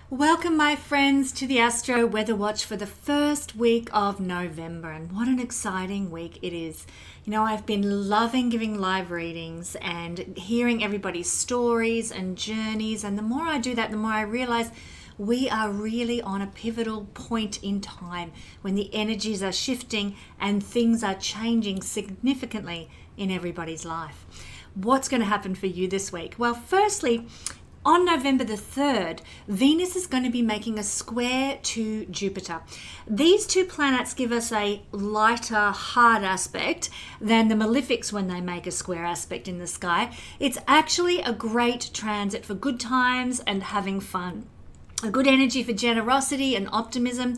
Welcome, my friends, to the Astro Weather Watch for the first week of November. And what an exciting week it is. You know, I've been loving giving live readings and hearing everybody's stories and journeys. And the more I do that, the more I realize we are really on a pivotal point in time when the energies are shifting and things are changing significantly in everybody's life. What's going to happen for you this week? Well, firstly, on November the 3rd, Venus is going to be making a square to Jupiter. These two planets give us a lighter, hard aspect than the malefics when they make a square aspect in the sky. It's actually a great transit for good times and having fun. A good energy for generosity and optimism.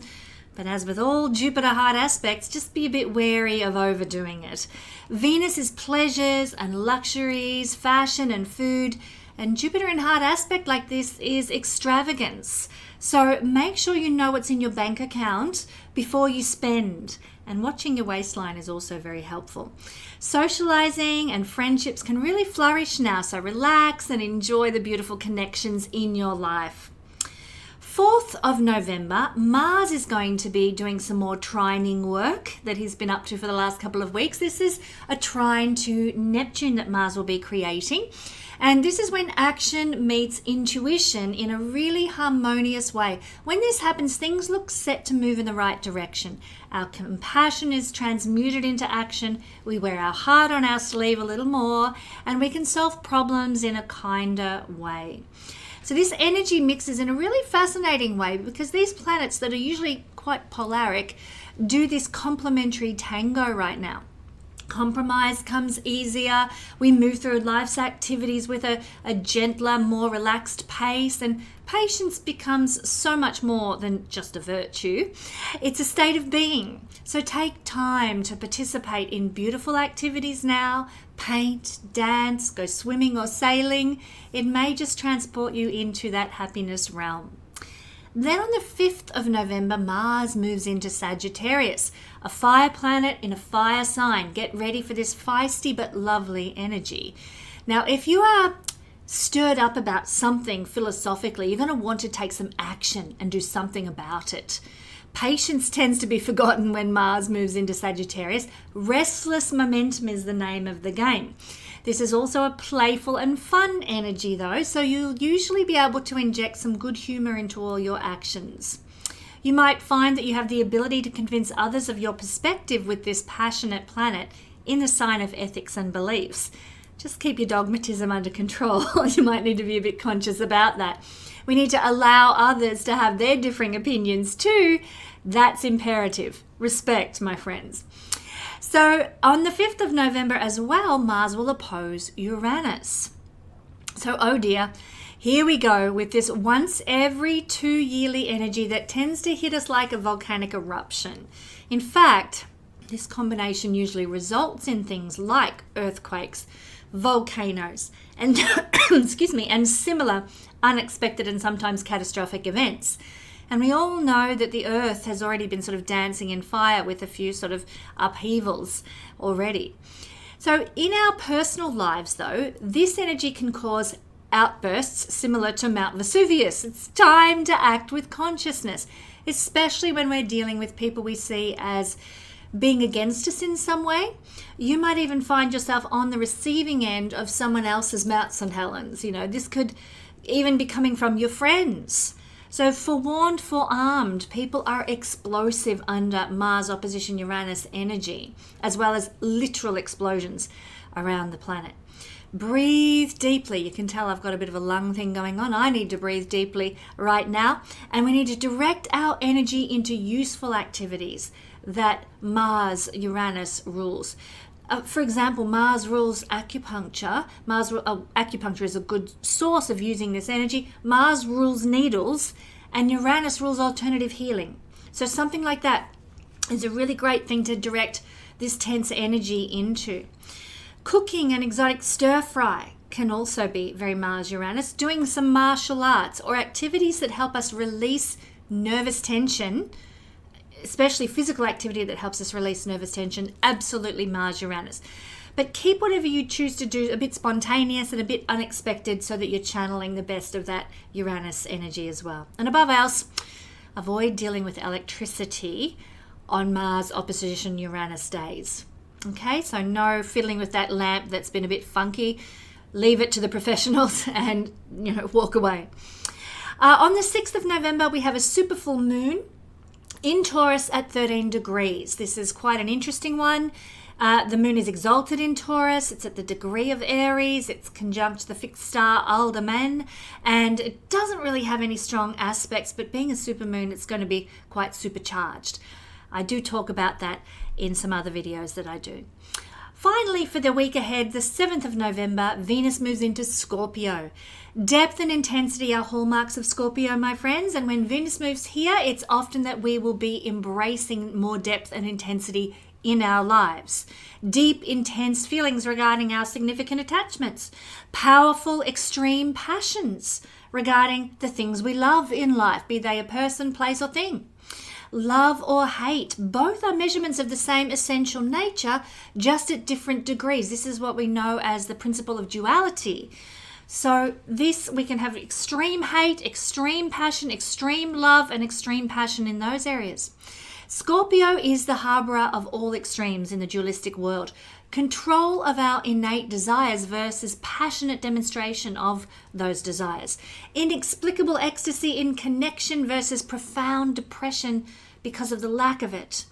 But as with all Jupiter hard aspects, just be a bit wary of overdoing it. Venus is pleasures and luxuries, fashion and food. And Jupiter in hard aspect like this is extravagance. So make sure you know what's in your bank account before you spend. And watching your waistline is also very helpful. Socializing and friendships can really flourish now. So relax and enjoy the beautiful connections in your life. 4th of November, Mars is going to be doing some more trining work that he's been up to for the last couple of weeks. This is a trine to Neptune that Mars will be creating. And this is when action meets intuition in a really harmonious way. When this happens, things look set to move in the right direction. Our compassion is transmuted into action. We wear our heart on our sleeve a little more, and we can solve problems in a kinder way. So this energy mixes in a really fascinating way because these planets that are usually quite polaric do this complementary tango right now. Compromise comes easier. We move through life's activities with a gentler, more relaxed pace, and patience becomes so much more than just a virtue. It's a state of being. So take time to participate in beautiful activities now. Paint, dance, go swimming or sailing. It may just transport you into that happiness realm. Then on the 5th of November, Mars moves into Sagittarius, a fire planet in a fire sign. Get ready for this feisty but lovely energy. Now, if you are stirred up about something philosophically, you're going to want to take some action and do something about it. Patience tends to be forgotten when Mars moves into Sagittarius. Restless momentum is the name of the game. This is also a playful and fun energy though, so you'll usually be able to inject some good humor into all your actions. You might find that you have the ability to convince others of your perspective with this passionate planet in the sign of ethics and beliefs. Just keep your dogmatism under control. You might need to be a bit conscious about that. We need to allow others to have their differing opinions too. That's imperative. Respect, my friends. So on the 5th of November as well, Mars will oppose Uranus. So, oh dear, here we go with this once every 2 yearly energy that tends to hit us like a volcanic eruption. In fact, this combination usually results in things like earthquakes, volcanoes, and excuse me, and similar unexpected and sometimes catastrophic events. And we all know that the earth has already been sort of dancing in fire with a few sort of upheavals already. So in our personal lives though, this energy can cause outbursts similar to Mount Vesuvius. It's time to act with consciousness, especially when we're dealing with people we see as being against us in some way. You might even find yourself on the receiving end of someone else's Mount St. Helens. You know, this could even be coming from your friends. So forewarned, forearmed, people are explosive under Mars opposition Uranus energy, as well as literal explosions around the planet. Breathe deeply. You can tell I've got a bit of a lung thing going on. I need to breathe deeply right now. And we need to direct our energy into useful activities that Mars Uranus rules. For example, Mars rules acupuncture. Acupuncture is a good source of using this energy. Mars rules needles, and Uranus rules alternative healing. So something like that is a really great thing to direct this tense energy into. Cooking and exotic stir fry can also be very Mars Uranus. Doing some martial arts or activities that help us release nervous tension, especially physical activity that helps us release nervous tension, absolutely Mars Uranus. But keep whatever you choose to do a bit spontaneous and a bit unexpected so that you're channeling the best of that Uranus energy as well. And above else, avoid dealing with electricity on Mars opposition Uranus days. Okay, so no fiddling with that lamp that's been a bit funky. Leave it to the professionals and, walk away. On the 6th of November, we have a super full moon in Taurus at 13 degrees. This is quite an interesting one. The moon is exalted in Taurus. It's at the degree of Aries. It's conjunct the fixed star Aldebaran, and it doesn't really have any strong aspects, but being a supermoon, it's going to be quite supercharged. I do talk about that in some other videos that I do. Finally, for the week ahead, the 7th of November, Venus moves into Scorpio. Depth and intensity are hallmarks of Scorpio, my friends, and when Venus moves here, it's often that we will be embracing more depth and intensity in our lives. Deep, intense feelings regarding our significant attachments. Powerful, extreme passions regarding the things we love in life, be they a person, place, or thing. Love or hate, both are measurements of the same essential nature, just at different degrees. This is what we know as the principle of duality. So we can have extreme hate, extreme passion, extreme love, and extreme passion in those areas. Scorpio is the harborer of all extremes in the dualistic world. Control of our innate desires versus passionate demonstration of those desires. Inexplicable ecstasy in connection versus profound depression because of the lack of it.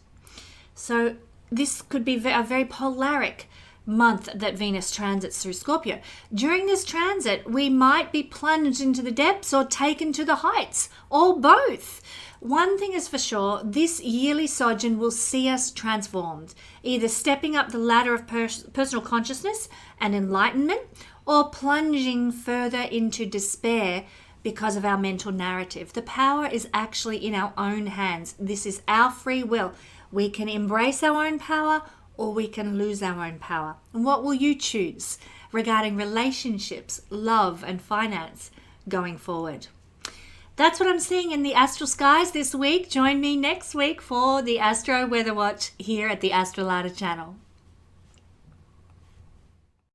So this could be a very polaric month that Venus transits through Scorpio. During this transit, we might be plunged into the depths or taken to the heights, or both. One thing is for sure, this yearly sojourn will see us transformed, either stepping up the ladder of personal consciousness and enlightenment, or plunging further into despair because of our mental narrative. The power is actually in our own hands. This is our free will. We can embrace our own power, or we can lose our own power. And what will you choose regarding relationships, love, and finance going forward? That's what I'm seeing in the astral skies this week. Join me next week for the Astro Weather Watch here at the AstroLada channel.